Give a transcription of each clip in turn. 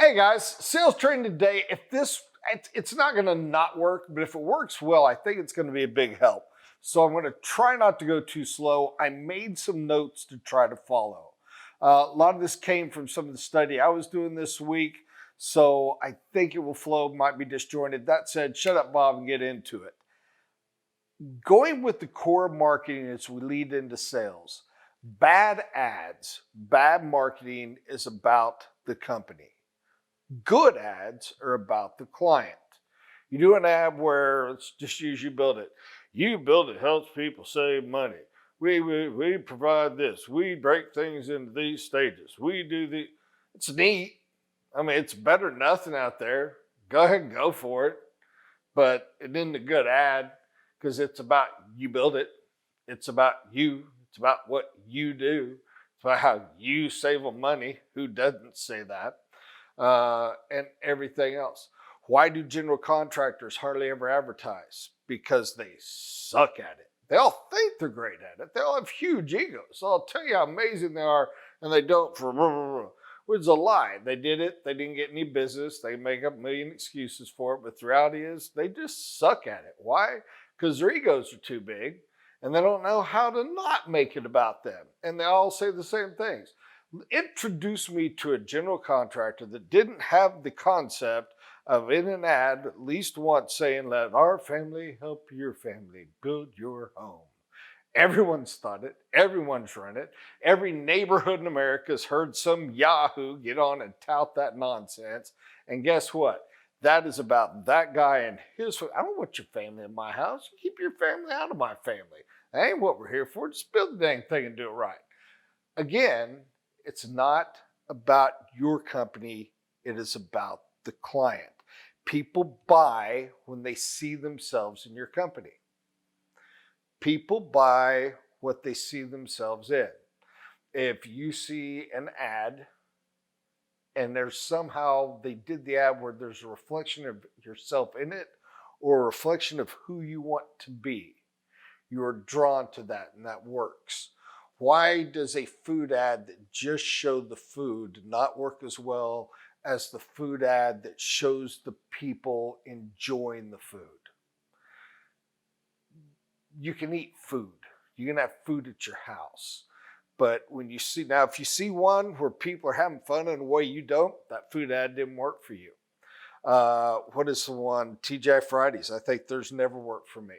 Hey guys, sales training today. It's not going to not work, but if it works well, I think it's going to be a big help. So I'm going to try not to go too slow. I made some notes to try to follow. A lot of this came from some of the study I was doing this week, so I think it will flow. Might be disjointed. That said, shut up, Bob, and get into it. Going with the core marketing as we lead into sales. Bad ads, bad marketing is about the company. Good ads are about the client. You do an ad where, let's just use You Build It. You Build It helps people save money. We provide this. We break things into these stages. We do the, it's neat. I mean, it's better than nothing out there. Go ahead and go for it. But it isn't a good ad because it's about You Build It. It's about you. It's about what you do. It's about how you save them money. Who doesn't say that? And everything else. Why do general contractors hardly ever advertise? Because they suck at it. They all think they're great at it. They all have huge egos. So I'll tell you how amazing they are, and they don't for which is a lie. They did it. They didn't get any business. They make up a million excuses for it. But the reality is they just suck at it. Why? Because their egos are too big, and they don't know how to not make it about them. And they all say the same things. Introduce me to a general contractor that didn't have the concept of in an ad at least once saying, let our family help your family build your home. Everyone's thought it. Everyone's run it. Every neighborhood in America has heard some Yahoo get on and tout that nonsense. And guess what? That is about that guy and his. I don't want your family in my house. Keep your family out of my family. That ain't what we're here for. Just build the dang thing and do it right. Again, it's not about your company. It is about the client. People buy when they see themselves in your company. People buy what they see themselves in. If you see an ad and there's somehow they did the ad where there's a reflection of yourself in it or a reflection of who you want to be, you're drawn to that and that works. Why does a food ad that just showed the food not work as well as the food ad that shows the people enjoying the food? You can eat food. You can have food at your house. But when you see, now if you see one where people are having fun in a way you don't, that food ad didn't work for you. What is the one? TGI Fridays. I think theirs never worked for me,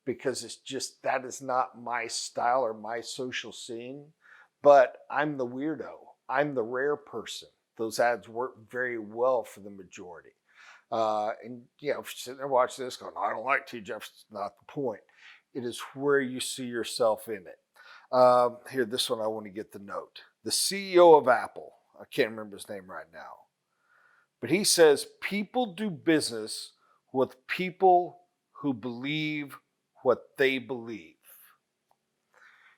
because it's just, that is not my style or my social scene. But I'm the weirdo. I'm the rare person. Those ads work very well for the majority. And you know, if you're sitting there watching this going, I don't like TGI, it's not the point. It is where you see yourself in it. Here, this one I want to get the note. The CEO of Apple, I can't remember his name right now, but he says people do business with people who believe what they believe.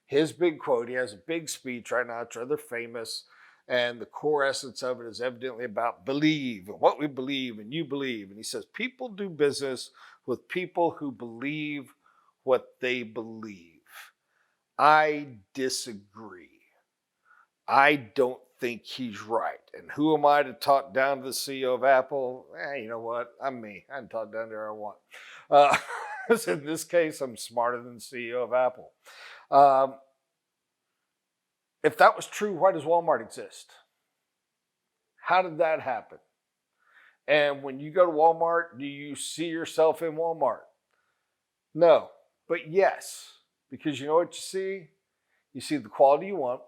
His big quote, he has a big speech right now, it's rather famous, and the core essence of it is evidently about believe and what we believe and you believe. And he says people do business with people who believe what they believe. I disagree. I don't think he's right. And who am I to talk down to the CEO of Apple? You know what? I'm me. I can talk down to where I want. In this case, I'm smarter than the CEO of Apple. If that was true, why does Walmart exist? How did that happen? And when you go to Walmart, do you see yourself in Walmart? No, but yes, because you know what you see? You see the quality you want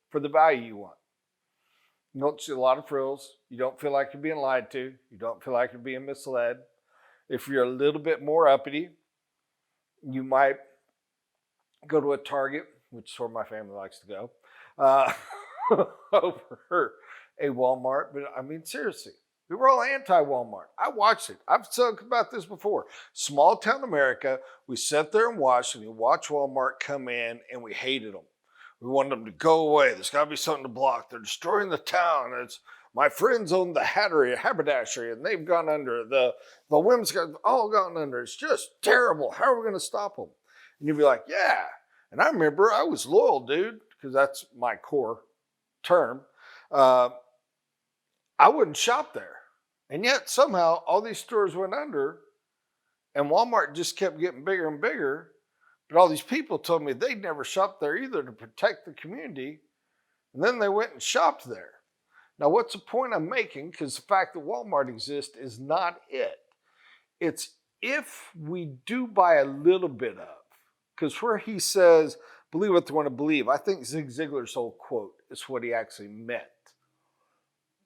for the value you want. You don't see a lot of frills. You don't feel like you're being lied to. You don't feel like you're being misled. If you're a little bit more uppity, you might go to a Target, which is where my family likes to go, over a Walmart. But I mean, seriously, we were all anti-Walmart. I watched it. I've talked about this before. Small town America, we sat there and watched, and we watched Walmart come in, and we hated them. We wanted them to go away. There's got to be something to block. They're destroying the town. It's my friends own the haberdashery, and they've gone under. The women's got all gone under. It's just terrible. How are we going to stop them? And you'd be like, yeah. And I remember I was loyal, dude, because that's my core term. I wouldn't shop there. And yet somehow all these stores went under and Walmart just kept getting bigger and bigger. But all these people told me they'd never shop there either to protect the community. And then they went and shopped there. Now, what's the point I'm making? Because the fact that Walmart exists is not it. It's if we do buy a little bit of, because where he says, believe what they want to believe, I think Zig Ziglar's whole quote is what he actually meant.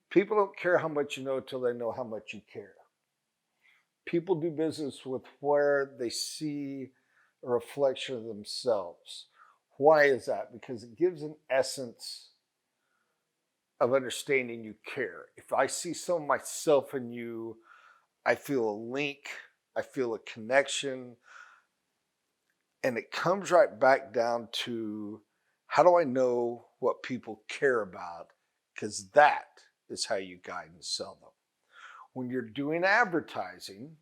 People don't care how much you know until they know how much you care. People do business with where they see a reflection of themselves. Why is that? Because it gives an essence of understanding you care. If I see some of myself in you, I feel a link, I feel a connection, and it comes right back down to how do I know what people care about? Because that is how you guide and sell them. When you're doing advertising,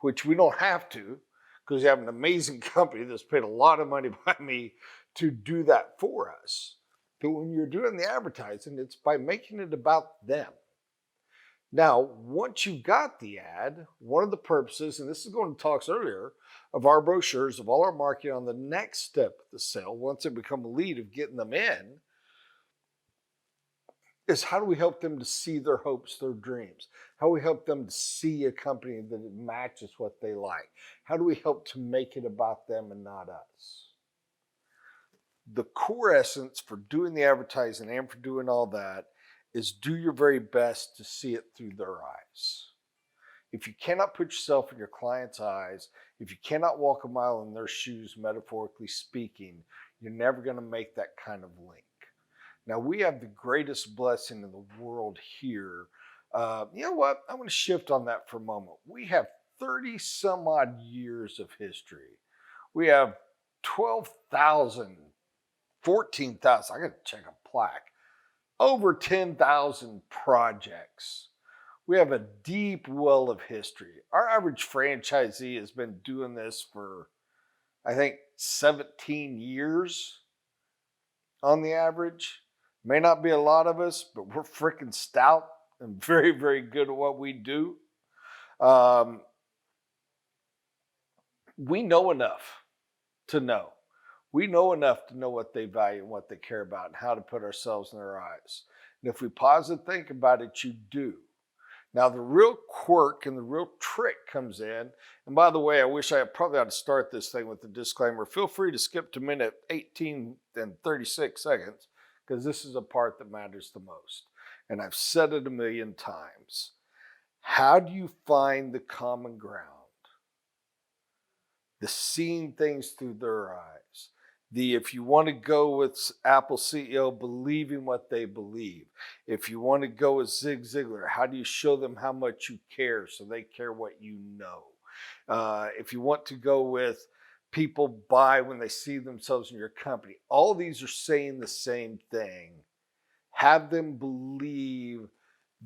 which we don't have to, because you have an amazing company that's paid a lot of money by me to do that for us. But when you're doing the advertising, it's by making it about them. Now, once you've got the ad, one of the purposes, and this is going to talks earlier, of our brochures, of all our marketing on the next step of the sale, once they become a lead of getting them in, is how do we help them to see their hopes, their dreams? How do we help them to see a company that matches what they like? How do we help to make it about them and not us? The core essence for doing the advertising and for doing all that is do your very best to see it through their eyes. If you cannot put yourself in your client's eyes, if you cannot walk a mile in their shoes, metaphorically speaking, you're never going to make that kind of link. Now, we have the greatest blessing in the world here. You know what? I'm going to shift on that for a moment. We have 30 some odd years of history. We have 12,000, 14,000, I got to check a plaque, over 10,000 projects. We have a deep well of history. Our average franchisee has been doing this for, I think, 17 years on the average. May not be a lot of us, but we're freaking stout and very, very good at what we do. We know enough to know. We know enough to know what they value and what they care about and how to put ourselves in their eyes. And if we pause and think about it, you do. Now, the real quirk and the real trick comes in. And by the way, I wish I probably ought to start this thing with a disclaimer. Feel free to skip to minute 18 and 36 seconds, because this is the part that matters the most. And I've said it a million times. How do you find the common ground? The seeing things through their eyes. If you want to go with Apple CEO, believing what they believe. If you want to go with Zig Ziglar, how do you show them how much you care so they care what you know? If you want to go with people buy when they see themselves in your company, all these are saying the same thing. Have them believe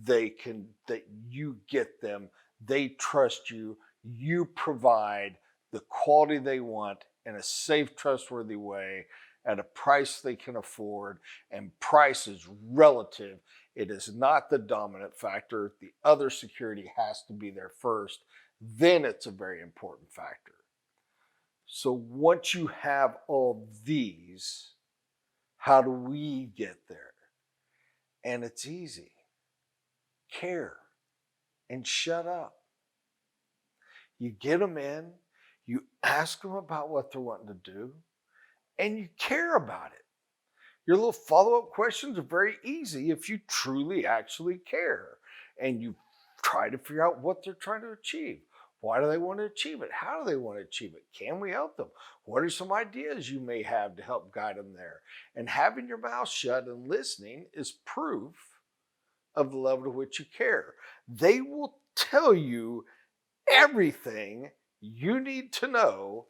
that you get them, they trust you, you provide the quality they want in a safe, trustworthy way at a price they can afford, and price is relative. It is not the dominant factor. The other security has to be there first. Then it's a very important factor. So once you have all these, how do we get there? And it's easy. Care and shut up. You get them in, you ask them about what they're wanting to do, and you care about it. Your little follow-up questions are very easy if you truly actually care. And you try to figure out what they're trying to achieve. Why do they want to achieve it? How do they want to achieve it? Can we help them? What are some ideas you may have to help guide them there? And having your mouth shut and listening is proof of the level to which you care. They will tell you everything you need to know.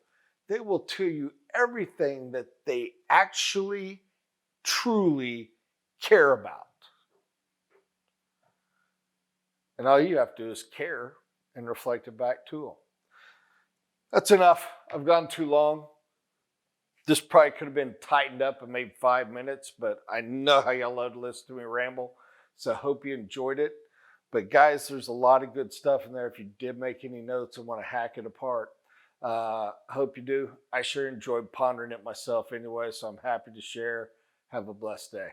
They will tell you everything that they actually, truly care about. And all you have to do is care and reflect it back to them. That's enough. I've gone too long. This probably could have been tightened up in maybe 5 minutes, but I know how y'all love to listen to me ramble. So hope you enjoyed it. But guys, there's a lot of good stuff in there. If you did make any notes and want to hack it apart, hope you do. I sure enjoyed pondering it myself anyway, so I'm happy to share. Have a blessed day.